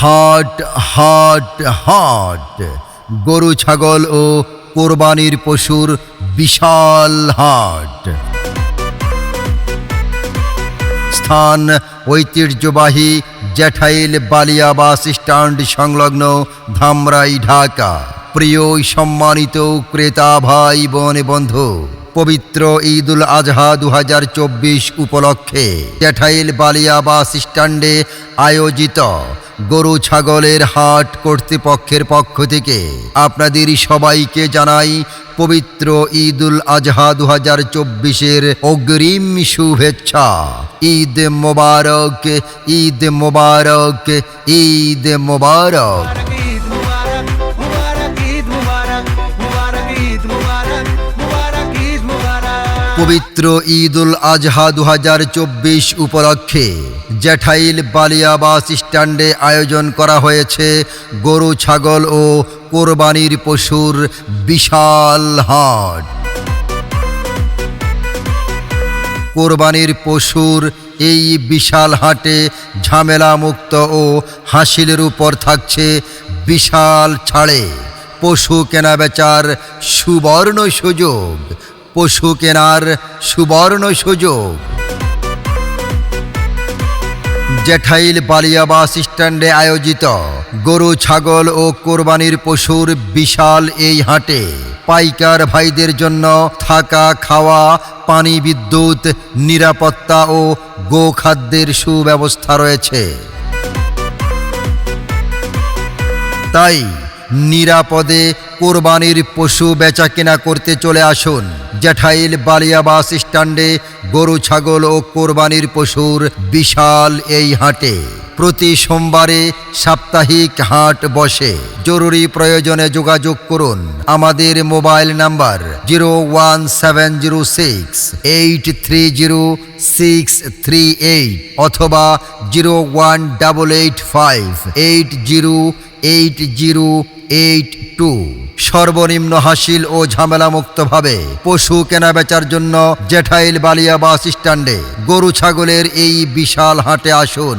হাট হাট হাট, গরু ছাগল ও কোরবানির পশুর বিশাল হাট। স্থান ঐতিহ্যবাহী জ্যাঠাইল বালিয়া বাস স্ট্যান্ড সংলগ্ন ধামরাই, ঢাকা। প্রিয় সম্মানিত ক্রেতা ভাই বোন বন্ধু, পবিত্র ঈদুল আজহা 2024 উপলক্ষে জ্যাঠাইল বালিয়া বাস স্ট্যান্ডে আয়োজিত গরু ছাগলের হাট কর্তৃপক্ষের পক্ষ থেকে আপনাদের সবাইকে জানাই পবিত্র ঈদুল আজহা 2024-এর অগ্রিম শুভেচ্ছা। ঈদ মোবারক, ঈদ মোবারক, ঈদ মোবারক। পবিত্র ঈদুল আজহা 2024 উপলক্ষে জ্যাঠাইল বালিয়া বাস স্ট্যান্ডে আয়োজন করা হয়েছে গরু ছাগল ও কোরবানির পশুর বিশাল হাট। কোরবানির পশুর এই বিশাল হাটে ঝামেলা মুক্ত ও হাসিলের উপর থাকছে বিশাল ছাড়ে। পশু কেনা বেচার সুবর্ণ সুযোগ, পশু কেনার সুবর্ণ সুযোগ। জ্যাঠাইল বালিয়া বাস স্ট্যান্ডে আয়োজিত গরু ছাগল ও কোরবানির পশুর বিশাল এই হাটে পাইকার ভাইদের জন্য থাকা, খাওয়া, পানি, বিদ্যুৎ, নিরাপত্তা ও গোখাদ্যের সুব্যবস্থা রয়েছে। তাই নিরাপদে কোরবানির পশু বেচাকেনা করতে চলে আসুন জ্যাঠাইল বালিয়া বাস স্ট্যান্ডে গরু ছাগল ও কোরবানির পশুর বিশাল এই হাটে। প্রতি সোমবারে সাপ্তাহিক হাট বসে। জরুরি প্রয়োজনে যোগাযোগ করুন আমাদের মোবাইল নাম্বার 01706830638 অথবা 01885808082। সর্বনিম্ন হাসিল ও ঝামেলা মুক্তভাবে পশু কেনা বেচার জন্য জ্যাঠাইল বালিয়া বাস স্ট্যান্ডে গরু ছাগলের এই বিশাল হাটে আসুন।